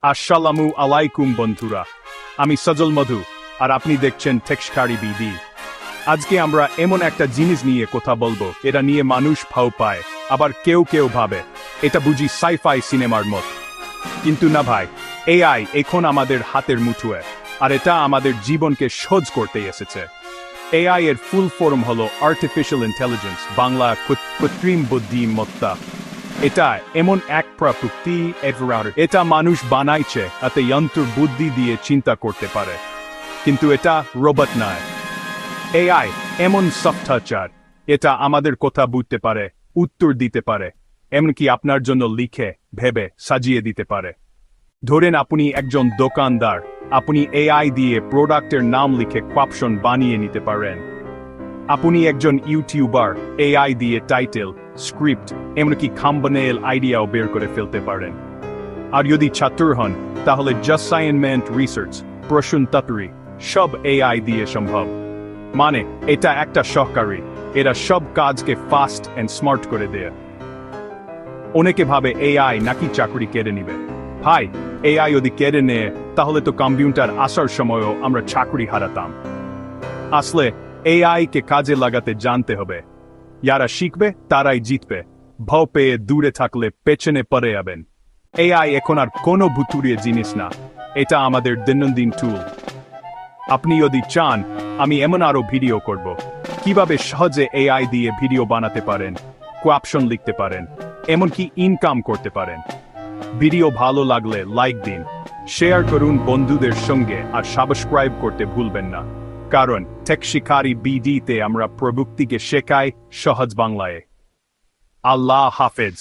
আসসালামু আলাইকুম বন্ধুরা, আমি সজল মধু আর আপনি দেখছেন টেকশিকারি বিডি। আজকে আমরা এমন একটা জিনিস নিয়ে কথা বলবো, এটা নিয়ে মানুষ ভাও পায়, আবার কেউ কেউ ভাবে এটা বুঝি সাইফাই সিনেমার মত। কিন্তু না ভাই, এআই এখন আমাদের হাতের মুঠোয়, আর এটা আমাদের জীবনকে সহজ করতে এসেছে। এআই এর ফুল ফর্ম হলো আর্টিফিশিয়াল ইন্টেলিজেন্স, বাংলা কৃত্রিম বুদ্ধিমত্তা। এটা এমন এক প্রযুক্তি এটা মানুষ বানাইছে এতে যন্ত্র বুদ্ধি দিয়ে চিন্তা করতে পারে, কিন্তু এটা রোবট নয়। এআই এমন সফটওয়্যার, এটা আমাদের কথা বুঝতে পারে, উত্তর দিতে পারে, এমনকি আপনার জন্য লিখে ভেবে সাজিয়ে দিতে পারে। ধরেন আপনি একজন দোকানদার, আপনি এআই দিয়ে প্রোডাক্টের নাম লিখে ক্যাপশন বানিয়ে নিতে পারেন। আপনি একজন ইউটিউবার, এআই দিয়ে টাইটেল, স্ক্রিপ্ট, এমনকি থাম্বনেল আইডিয়াও বের করে ফেলতে পারেন। আর যদি ছাত্র হন, তাহলে অ্যাসাইনমেন্ট, রিসার্চ, প্রশ্নোত্তর সব এআই দিয়ে সম্ভব। মানে এটা একটা সহকারী, এরা সব কাজকে ফাস্ট এন্ড স্মার্ট করে দেয়। অনেকে ভাবে এআই নাকি চাকরি কেড়ে নিবে। ভাই, এআই যদি কেড়ে নেয় তাহলে তো কম্পিউটার আসার সময়ও আমরা চাকরি হারাতাম। আসলে এআই কে কাজে লাগাতে জানতে হবে। যারা শিখবে তারাই জিতবে, ভয় পেয়ে দূরে থাকলে পেছনে পড়ে যাবেন। এআই এখন আর কোনো ভুতুড়ে জিনিস না, এটা আমাদের দৈনন্দিন টুল। আপনি যদি চান, আমি এমন আরো ভিডিও করব, কিভাবে সহজে এআই দিয়ে ভিডিও বানাতে পারেন, ক্যাপশন লিখতে পারেন, এমনকি ইনকাম করতে পারেন। ভিডিও ভালো লাগলে লাইক দিন, শেয়ার করুন বন্ধুদের সঙ্গে, আর সাবস্ক্রাইব করতে ভুলবেন না। কারণ টেকশিকারি বিডিতে আমরা প্রযুক্তিকে শেখাই সহজ বাংলায়। আল্লাহ হাফেজ।